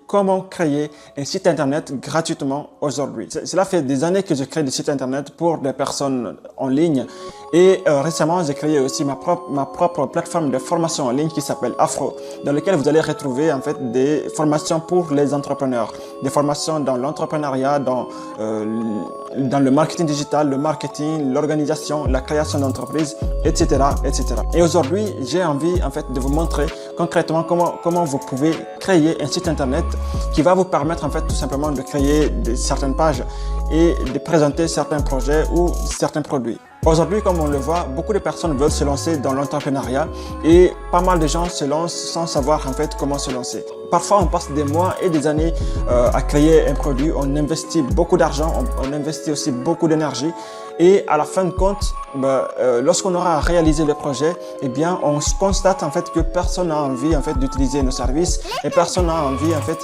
comment créer un site internet gratuitement aujourd'hui. Cela fait des années que je crée des sites internet pour des personnes en ligne et récemment j'ai créé aussi ma propre plateforme de formation en ligne qui s'appelle Afro, dans laquelle vous allez retrouver en fait des formations pour les entrepreneurs, des formations dans l'entrepreneuriat, dans le marketing digital, le marketing, l'organisation, la création d'entreprises, etc., etc. Et aujourd'hui, j'ai envie en fait de vous montrer concrètement comment vous pouvez créer un site internet qui va vous permettre en fait tout simplement de créer certaines pages et de présenter certains projets ou certains produits. Aujourd'hui, comme on le voit, beaucoup de personnes veulent se lancer dans l'entrepreneuriat et pas mal de gens se lancent sans savoir en fait comment se lancer. Parfois, on passe des mois et des années à créer un produit, on investit beaucoup d'argent, on investit aussi beaucoup d'énergie et à la fin de compte, lorsqu'on aura réalisé le projet, eh bien, on constate en fait que personne n'a envie en fait d'utiliser nos services et personne n'a envie en fait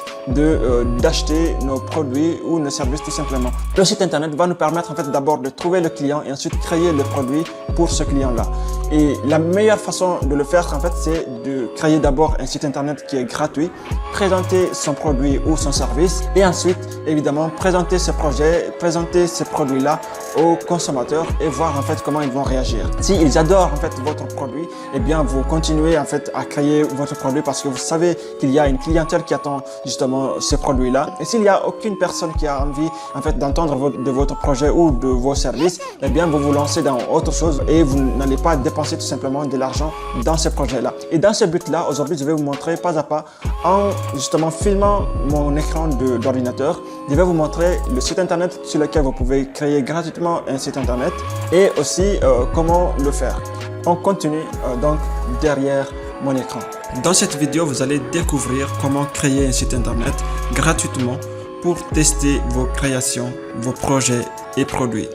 d'acheter nos produits ou nos services tout simplement. Le site internet va nous permettre en fait d'abord de trouver le client et ensuite créer le produit pour ce client-là. Et la meilleure façon de le faire en fait, c'est de créer d'abord un site internet qui est gratuit, présenter son produit ou son service et ensuite évidemment présenter ce projet, présenter ce produit-là aux consommateurs et voir en fait comment ils vont réagir. S'ils adorent en fait votre produit, eh bien vous continuez en fait à créer votre produit parce que vous savez qu'il y a une clientèle qui attend justement ce produit-là. Et s'il n'y a aucune personne qui a envie en fait d'entendre de votre projet ou de vos services, eh bien vous vous lancez dans autre chose et vous n'allez pas dépenser tout simplement de l'argent dans ce projet-là. Et dans ce but-là, aujourd'hui, je vais vous montrer pas à pas en justement filmant mon écran d'ordinateur. Je vais vous montrer le site internet sur lequel vous pouvez créer gratuitement un site internet et aussi comment le faire. On continue donc derrière mon écran. Dans cette vidéo, vous allez découvrir comment créer un site internet gratuitement pour tester vos créations, vos projets et produits.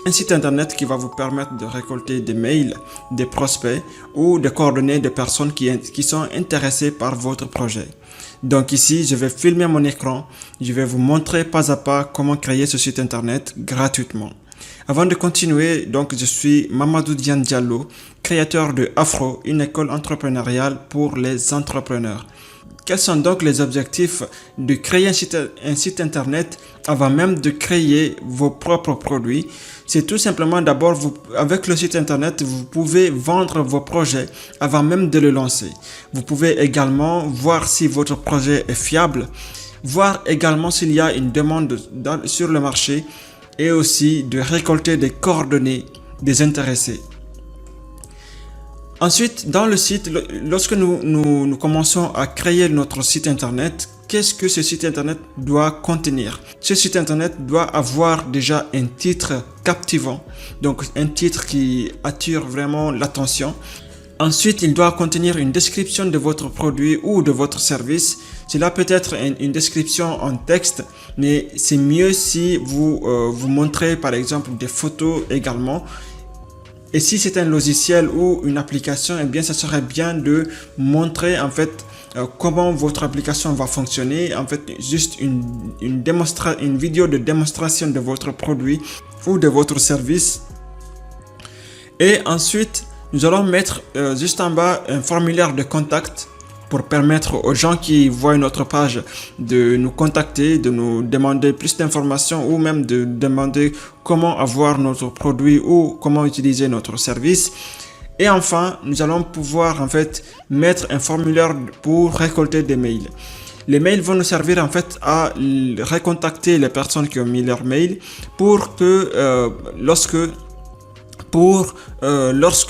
Un site internet qui va vous permettre de récolter des mails, des prospects ou des coordonnées de personnes qui sont intéressées par votre projet. Donc ici, je vais filmer mon écran. Je vais vous montrer pas à pas comment créer ce site internet gratuitement. Avant de continuer, donc je suis Mamadou Diane Diallo, créateur de Afro, une école entrepreneuriale pour les entrepreneurs. Quels sont donc les objectifs de créer un site internet avant même de créer vos propres produits? C'est tout simplement d'abord, avec le site internet, vous pouvez vendre vos projets avant même de le lancer. Vous pouvez également voir si votre projet est fiable, voir également s'il y a une demande sur le marché et aussi de récolter des coordonnées des intéressés. Ensuite, dans le site, lorsque nous commençons à créer notre site internet, qu'est-ce que ce site internet doit contenir? Ce site internet doit avoir déjà un titre captivant, donc un titre qui attire vraiment l'attention. Ensuite, il doit contenir une description de votre produit ou de votre service. Cela peut être une description en texte, mais c'est mieux si vous montrez par exemple des photos également. Et si c'est un logiciel ou une application, eh bien, ça serait bien de montrer en fait comment votre application va fonctionner. En fait, juste une vidéo de démonstration de votre produit ou de votre service. Et ensuite, nous allons mettre juste en bas un formulaire de contact pour permettre aux gens qui voient notre page de nous contacter, de nous demander plus d'informations ou même de demander comment avoir notre produit ou comment utiliser notre service. Et enfin, nous allons pouvoir en fait mettre un formulaire pour récolter des mails. Les mails vont nous servir en fait à recontacter les personnes qui ont mis leur mail pour que lorsque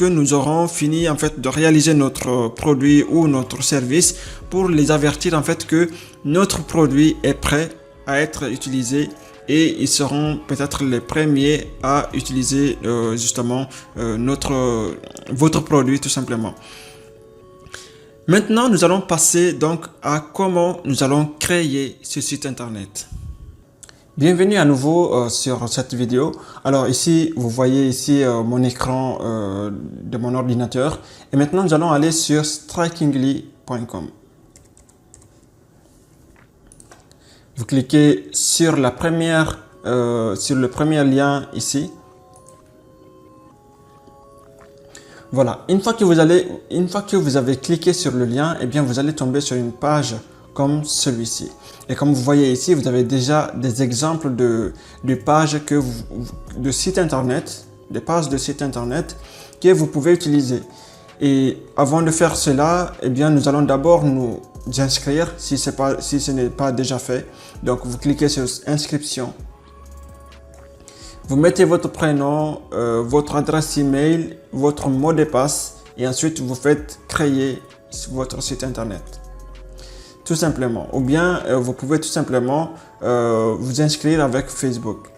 nous aurons fini en fait de réaliser notre produit ou notre service, pour les avertir en fait que notre produit est prêt à être utilisé et ils seront peut-être les premiers à utiliser justement votre produit tout simplement. Maintenant, nous allons passer donc à comment nous allons créer ce site internet. Bienvenue à nouveau sur cette vidéo. Alors ici, vous voyez ici mon écran de mon ordinateur. Et maintenant, nous allons aller sur strikingly.com. Vous cliquez sur le premier lien ici. Voilà. Une fois que vous avez cliqué sur le lien, eh bien, vous allez tomber sur une page comme celui-ci. Et comme vous voyez ici, vous avez déjà des exemples de pages de sites internet, des pages de sites internet que vous pouvez utiliser. Et avant de faire cela, eh bien, nous allons d'abord nous inscrire si ce n'est pas déjà fait. Donc, vous cliquez sur inscription. Vous mettez votre prénom, votre adresse email, votre mot de passe et ensuite vous faites créer votre site internet. Tout simplement. Ou bien vous pouvez tout simplement vous inscrire avec Facebook.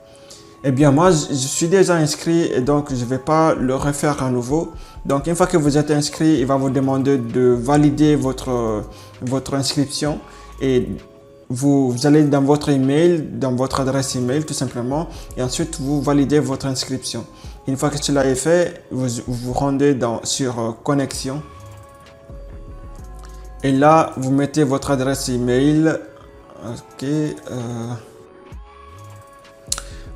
Eh bien moi je suis déjà inscrit et donc je ne vais pas le refaire à nouveau. Donc une fois que vous êtes inscrit, il va vous demander de valider votre inscription et vous allez dans votre email, dans votre adresse email tout simplement et ensuite vous validez votre inscription. Une fois que cela est fait, vous vous rendez sur connexion et là vous mettez votre adresse email. Ok.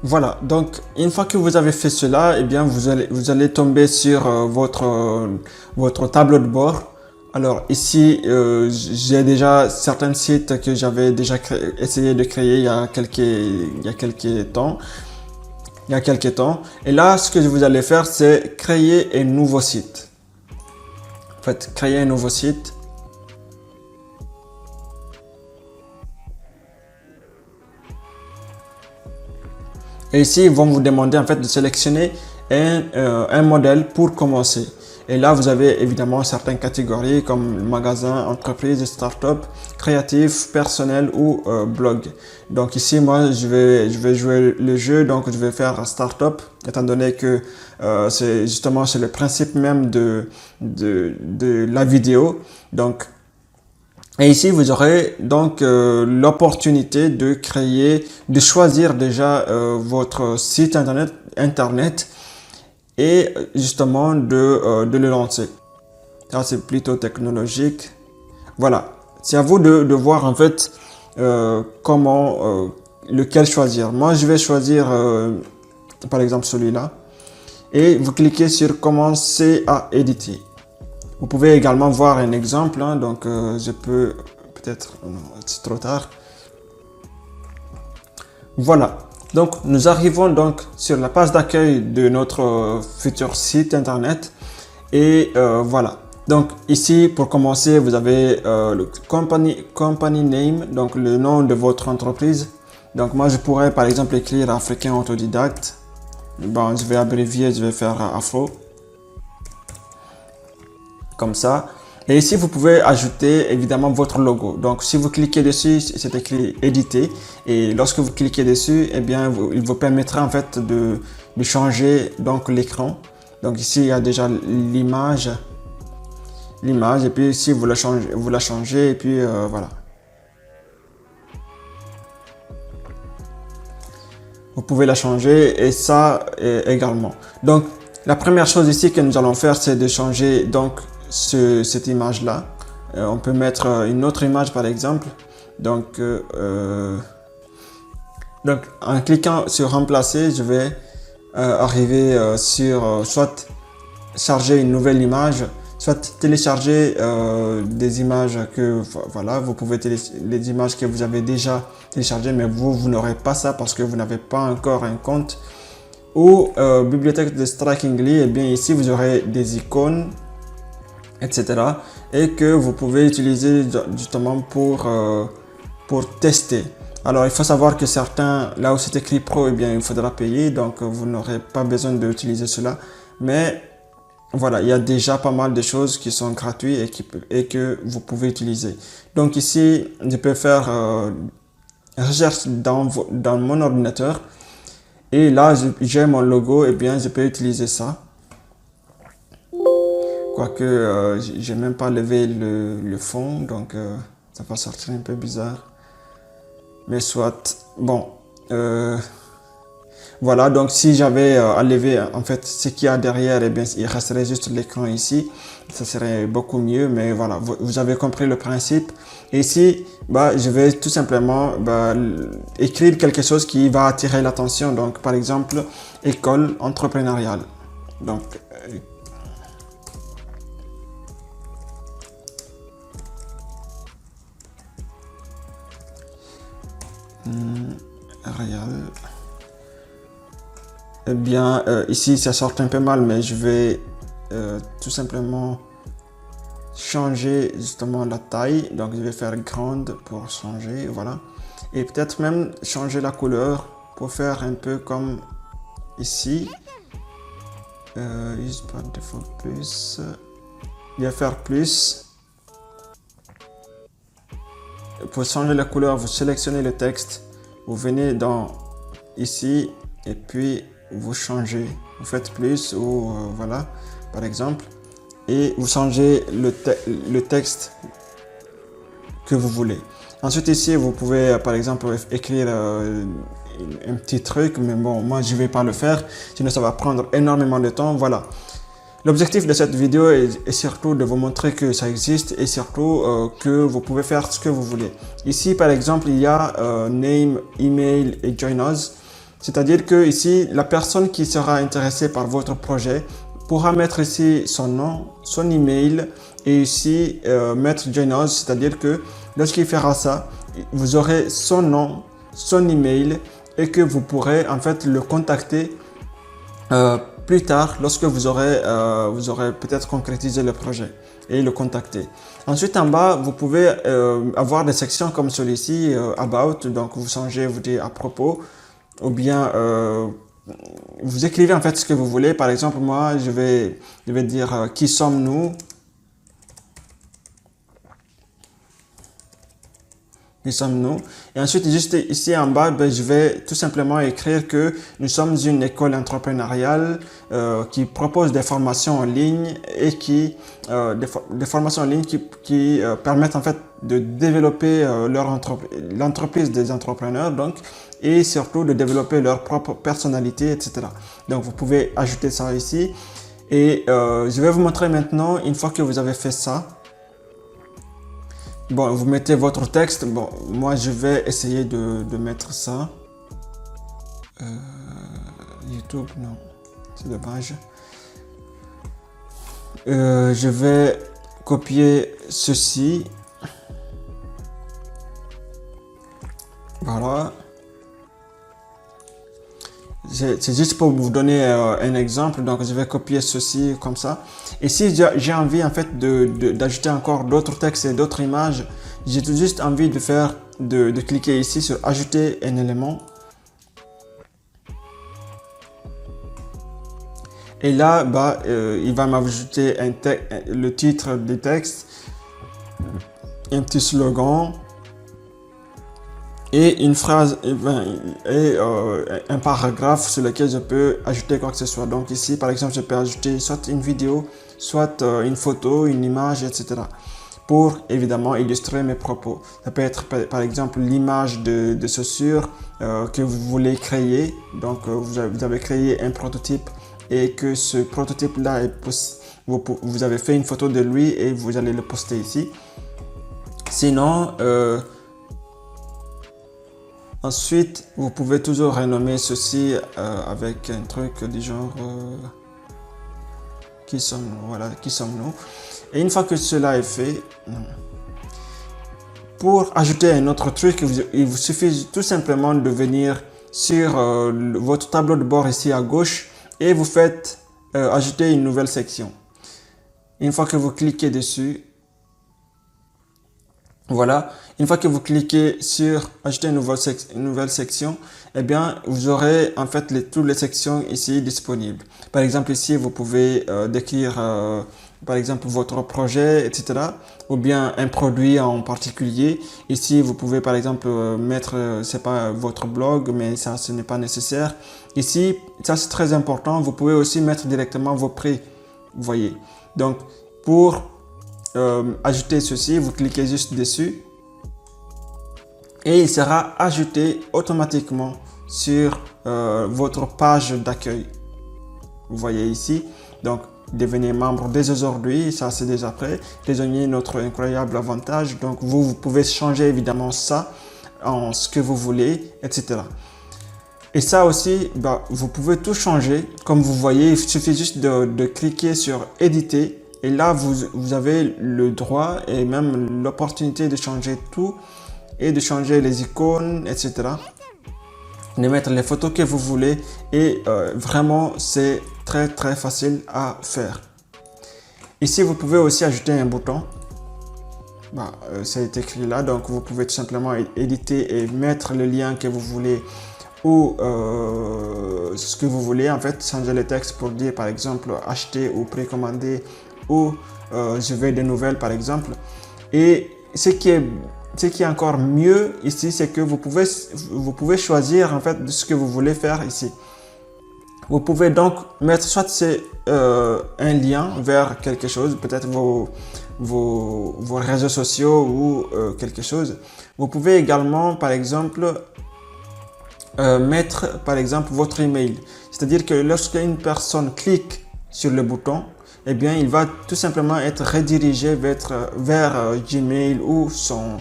Voilà, donc une fois que vous avez fait cela, eh bien vous allez tomber sur votre tableau de bord. Alors ici, j'ai déjà certains sites que j'avais déjà essayé de créer il y a quelques temps. Et là, ce que vous allez faire, c'est créer un nouveau site. En fait, créer un nouveau site. Et ici, ils vont vous demander en fait de sélectionner un modèle pour commencer. Et là, vous avez évidemment certaines catégories comme magasin, entreprise, start-up, créatif, personnel ou blog. Donc ici, moi, je vais jouer le jeu, donc je vais faire start-up, étant donné que c'est le principe même de la vidéo. Donc, et ici, vous aurez donc l'opportunité de choisir déjà votre site internet et justement de le lancer. Ça, c'est plutôt technologique. Voilà. C'est à vous de voir en fait lequel choisir. Moi, je vais choisir par exemple celui-là et vous cliquez sur commencer à éditer. Vous pouvez également voir un exemple, hein, donc je peux peut-être, c'est trop tard. Voilà, donc nous arrivons donc sur la page d'accueil de notre futur site internet et voilà. Donc ici pour commencer vous avez le company name, donc le nom de votre entreprise. Donc moi je pourrais par exemple écrire Africain Autodidacte. Bon, je vais abrévier, je vais faire Afro. Comme ça. Et ici, vous pouvez ajouter évidemment votre logo. Donc, si vous cliquez dessus, c'est écrit éditer. Et lorsque vous cliquez dessus, eh bien, il vous permettra en fait de changer donc l'écran. Donc ici, il y a déjà l'image. Et puis ici, vous la changez et puis voilà. Vous pouvez la changer et ça également. Donc, la première chose ici que nous allons faire, c'est de changer donc cette image là. On peut mettre une autre image par exemple. Donc en cliquant sur remplacer, je vais arriver sur soit charger une nouvelle image, soit télécharger des images que voilà, vous pouvez les images que vous avez déjà téléchargées, mais vous n'aurez pas ça parce que vous n'avez pas encore un compte. Ou bibliothèque de Strikingly, et bien ici vous aurez des icônes, etc. et que vous pouvez utiliser justement pour tester. Alors il faut savoir que certains, là où c'est écrit pro, et bien il faudra payer, donc vous n'aurez pas besoin d'utiliser cela, mais voilà, il y a déjà pas mal de choses qui sont gratuites et que vous pouvez utiliser. Donc ici je peux faire recherche dans mon ordinateur et là j'ai mon logo, et bien je peux utiliser ça. Quoique j'ai même pas levé le fond, donc ça va sortir un peu bizarre. Mais soit, bon, voilà, donc si j'avais à lever en fait ce qu'il y a derrière, et bien il resterait juste l'écran ici, ça serait beaucoup mieux, mais voilà, vous avez compris le principe. Et ici, je vais tout simplement écrire quelque chose qui va attirer l'attention, donc par exemple, école entrepreneuriale. Donc, Real. Eh bien, ici, ça sort un peu mal, mais je vais tout simplement changer justement la taille. Donc, je vais faire grande pour changer, voilà. Et peut-être même changer la couleur pour faire un peu comme ici. Use par défaut plus. Je vais faire plus. Pour changer la couleur, vous sélectionnez le texte, vous venez dans ici et puis vous changez, vous faites plus ou voilà par exemple et vous changez le texte que vous voulez. Ensuite ici vous pouvez par exemple écrire un petit truc, mais bon moi je vais pas le faire sinon ça va prendre énormément de temps. Voilà. L'objectif de cette vidéo est surtout de vous montrer que ça existe et surtout que vous pouvez faire ce que vous voulez. Ici, par exemple, il y a Name, Email et Join Us. C'est-à-dire que ici, la personne qui sera intéressée par votre projet pourra mettre ici son nom, son email et ici mettre Join Us. C'est-à-dire que lorsqu'il fera ça, vous aurez son nom, son email et que vous pourrez en fait le contacter plus tard lorsque vous aurez peut-être concrétisé le projet et le contacter. Ensuite en bas vous pouvez avoir des sections comme celui-ci, about, donc vous changez, vous dites à propos ou bien vous écrivez en fait ce que vous voulez. Par exemple moi je vais dire qui sommes-nous. Qui sommes-nous? Et ensuite, juste ici en bas, je vais tout simplement écrire que nous sommes une école entrepreneuriale qui propose des formations en ligne et des formations en ligne qui permettent en fait de développer l'entreprise des entrepreneurs donc et surtout de développer leur propre personnalité, etc. Donc, vous pouvez ajouter ça ici et je vais vous montrer maintenant une fois que vous avez fait ça. Bon, vous mettez votre texte. Bon, moi, je vais essayer de mettre ça. YouTube, non. C'est dommage. Je vais copier ceci. Voilà. C'est juste pour vous donner un exemple. Donc, je vais copier ceci comme ça. Et si j'ai envie en fait d'ajouter encore d'autres textes et d'autres images, j'ai tout juste envie de cliquer ici sur ajouter un élément. Et là, il va m'ajouter le titre du texte, un petit slogan. Et une phrase un paragraphe sur lequel je peux ajouter quoi que ce soit. Donc ici, par exemple, je peux ajouter soit une vidéo, soit une photo, une image, etc. pour évidemment illustrer mes propos. Ça peut être par exemple l'image de chaussures que vous voulez créer. Donc vous avez créé un prototype et que ce prototype-là, vous avez fait une photo de lui et vous allez le poster ici. Sinon, ensuite, vous pouvez toujours renommer ceci avec un truc du genre qui sommes-nous, voilà, qui sommes-nous. Et une fois que cela est fait, pour ajouter un autre truc, il vous suffit tout simplement de venir sur votre tableau de bord ici à gauche et vous faites ajouter une nouvelle section. Une fois que vous cliquez dessus, voilà, une fois que vous cliquez sur ajouter une nouvelle section, eh bien, vous aurez en fait toutes les sections ici disponibles. Par exemple, ici, vous pouvez décrire, par exemple, votre projet, etc. Ou bien un produit en particulier. Ici, vous pouvez, par exemple, mettre, c'est pas votre blog, mais ça, ce n'est pas nécessaire. Ici, ça, c'est très important. Vous pouvez aussi mettre directement vos prix. Vous voyez. Donc, pour ajouter ceci, vous cliquez juste dessus et il sera ajouté automatiquement sur votre page d'accueil. Vous voyez ici, donc devenez membre dès aujourd'hui, ça c'est déjà prêt. Rejoignez notre incroyable avantage. Donc vous pouvez changer évidemment ça en ce que vous voulez, etc. Et ça aussi, vous pouvez tout changer. Comme vous voyez, il suffit juste de cliquer sur éditer. Et là, vous avez le droit et même l'opportunité de changer tout et de changer les icônes, etc. De mettre les photos que vous voulez et vraiment c'est très facile à faire. Ici vous pouvez aussi ajouter un bouton. C'est écrit là, donc vous pouvez tout simplement éditer et mettre le lien que vous voulez ou ce que vous voulez, en fait changer le texte pour dire par exemple acheter ou précommander ou je veux des nouvelles par exemple. Et ce qui est encore mieux ici, c'est que vous pouvez choisir en fait ce que vous voulez faire ici. Vous pouvez donc mettre soit c'est un lien vers quelque chose, peut-être vos réseaux sociaux ou quelque chose. Vous pouvez également par exemple mettre par exemple votre email. C'est-à-dire que lorsqu'une personne clique sur le bouton, eh bien il va tout simplement être redirigé vers Gmail ou son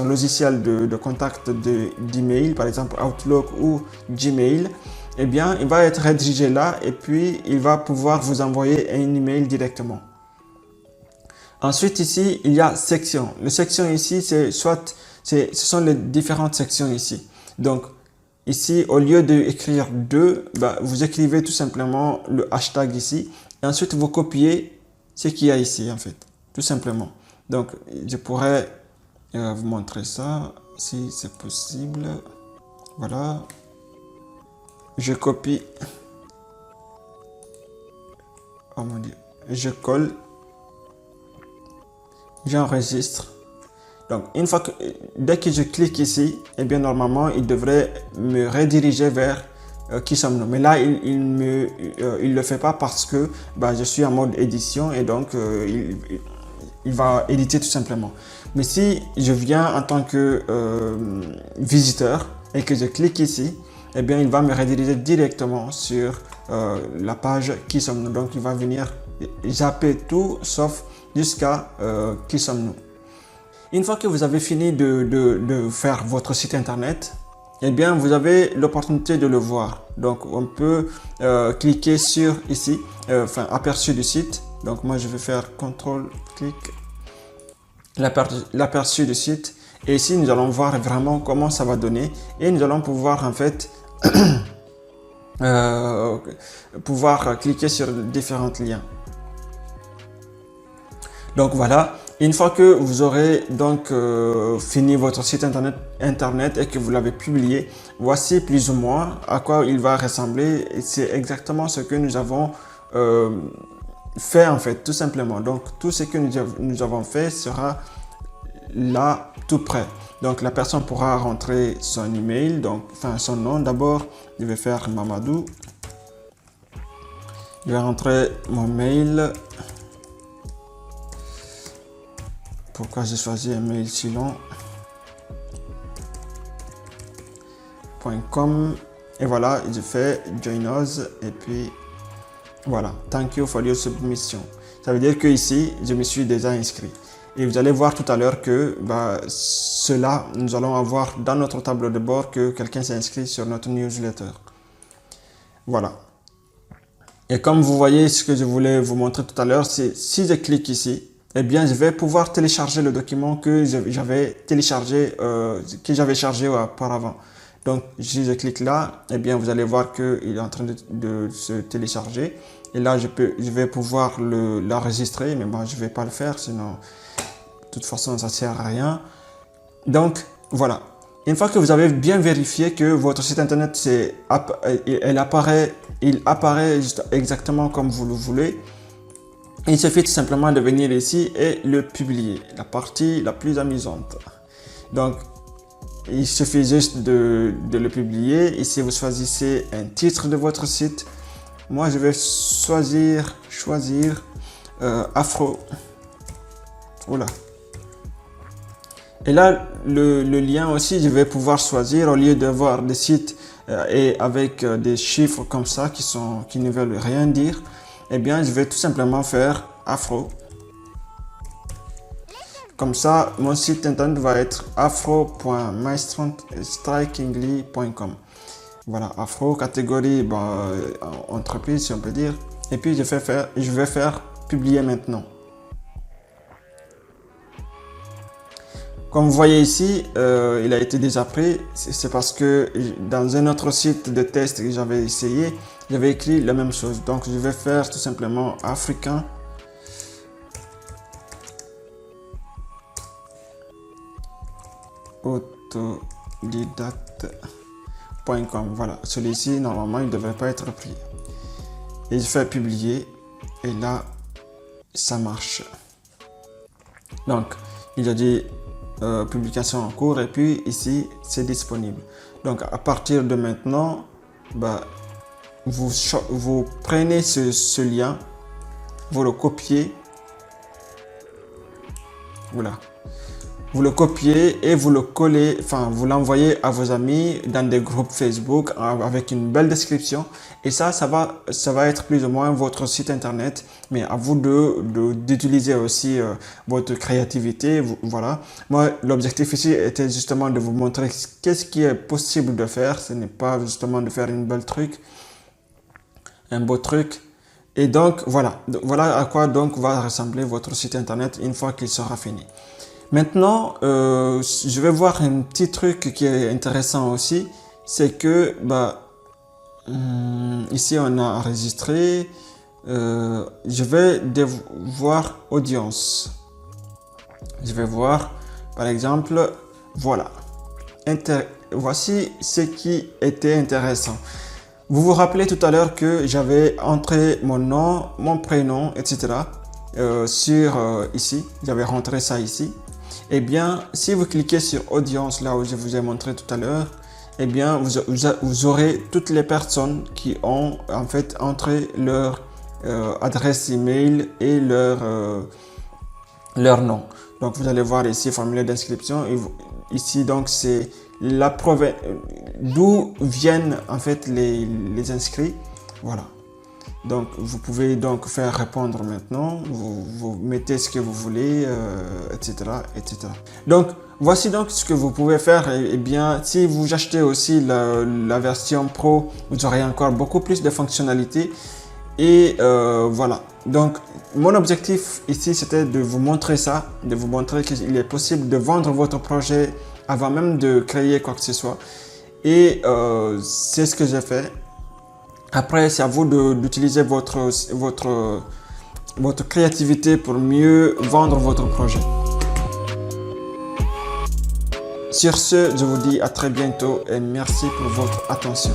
logiciel de contact d'email, par exemple Outlook ou Gmail. Eh bien, il va être redirigé là et puis il va pouvoir vous envoyer un email directement. Ensuite, ici, il y a section. Les sections ici, ce sont les différentes sections ici. Donc, ici, au lieu d'écrire 2, vous écrivez tout simplement le hashtag ici. Et ensuite, vous copiez ce qu'il y a ici, en fait. Tout simplement. Donc, je pourrais vous montrer ça, si c'est possible. Voilà. Je copie. Oh mon Dieu. Je colle. J'enregistre. Donc, dès que je clique ici, eh bien, normalement, il devrait me rediriger vers qui sommes-nous. Mais là, il le fait pas parce que je suis en mode édition et donc il va éditer tout simplement. Mais si je viens en tant que visiteur et que je clique ici, eh bien, il va me rediriger directement sur la page qui sommes-nous. Donc, il va venir zapper tout sauf jusqu'à qui sommes-nous. Une fois que vous avez fini de faire votre site internet, eh bien, vous avez l'opportunité de le voir. Donc, on peut cliquer sur ici, aperçu du site. Donc, moi, je vais faire CTRL-clic, l'aperçu du site. Et ici, nous allons voir vraiment comment ça va donner. Et nous allons pouvoir, en fait, cliquer sur différents liens. Donc voilà, une fois que vous aurez donc fini votre site internet et que vous l'avez publié, voici plus ou moins à quoi il va ressembler. C'est exactement ce que nous avons fait en fait, tout simplement. Donc tout ce que nous avons fait sera là tout près. Donc la personne pourra rentrer son email, donc son nom d'abord. Je vais faire Mamadou. Je vais rentrer mon mail. Pourquoi j'ai choisi un mail si long? .com et voilà, je fais join us et puis voilà, thank you for your submission. Ça veut dire que ici, je me suis déjà inscrit. Et vous allez voir tout à l'heure que cela, nous allons avoir dans notre tableau de bord que quelqu'un s'est inscrit sur notre newsletter. Voilà. Et comme vous voyez, ce que je voulais vous montrer tout à l'heure, c'est si je clique ici, eh bien, je vais pouvoir télécharger le document que j'avais téléchargé, chargé auparavant. Donc, si je clique là, eh bien, vous allez voir qu'il est en train de se télécharger. Et là, je vais pouvoir l'enregistrer, mais moi, je ne vais pas le faire, sinon, de toute façon, ça ne sert à rien. Donc, voilà. Une fois que vous avez bien vérifié que votre site internet, il apparaît juste exactement comme vous le voulez, il suffit tout simplement de venir ici et le publier, la partie la plus amusante. Donc, il suffit juste de le publier. Ici, vous choisissez un titre de votre site. Moi, je vais choisir Afro. Oula. Et là, le lien aussi, je vais pouvoir choisir, au lieu d'avoir des sites et avec des chiffres comme ça qui ne veulent rien dire, eh bien, je vais tout simplement faire Afro. Comme ça, mon site internet va être afro.mystrikingly.com. Voilà, Afro, catégorie entreprise, si on peut dire. Et puis, je vais faire publier maintenant. Comme vous voyez ici, il a été déjà pris. C'est parce que dans un autre site de test que j'avais essayé, j'avais écrit la même chose. Donc je vais faire tout simplement africain. Autodidacte.com. Voilà, celui-ci normalement il ne devrait pas être pris. Et je fais publier et là ça marche. Donc il a dit publication en cours et puis ici c'est disponible. Donc à partir de maintenant, bah, vous prenez ce lien, vous le copiez, voilà. Vous le copiez et vous le collez, enfin vous l'envoyez à vos amis dans des groupes Facebook avec une belle description. Et ça va être plus ou moins votre site internet. Mais à vous d'utiliser aussi votre créativité. Voilà. Moi, l'objectif ici était justement de vous montrer qu'est-ce qui est possible de faire. Ce n'est pas justement de faire un beau truc. Et donc voilà. Voilà à quoi donc va ressembler votre site internet une fois qu'il sera fini. Maintenant, je vais voir un petit truc qui est intéressant aussi, c'est que ici on a enregistré, je vais voir audience. Je vais voir par exemple, voilà, voici ce qui était intéressant. Vous vous rappelez tout à l'heure que j'avais entré mon nom, mon prénom, etc. Ici, j'avais rentré ça ici. Eh bien, si vous cliquez sur audience, là où je vous ai montré tout à l'heure, eh bien, vous aurez toutes les personnes qui ont en fait entré leur adresse email et leur nom. Donc, vous allez voir ici, formulaire d'inscription. Ici, donc, c'est la province d'où viennent en fait les inscrits. Voilà. Donc, vous pouvez donc faire répondre maintenant, vous mettez ce que vous voulez, etc., etc. Donc, voici donc ce que vous pouvez faire. Eh bien, si vous achetez aussi la version Pro, vous aurez encore beaucoup plus de fonctionnalités. Et voilà. Donc, mon objectif ici, c'était de vous montrer ça, de vous montrer qu'il est possible de vendre votre projet avant même de créer quoi que ce soit. Et c'est ce que j'ai fait. Après, c'est à vous d'utiliser votre créativité pour mieux vendre votre projet. Sur ce, je vous dis à très bientôt et merci pour votre attention.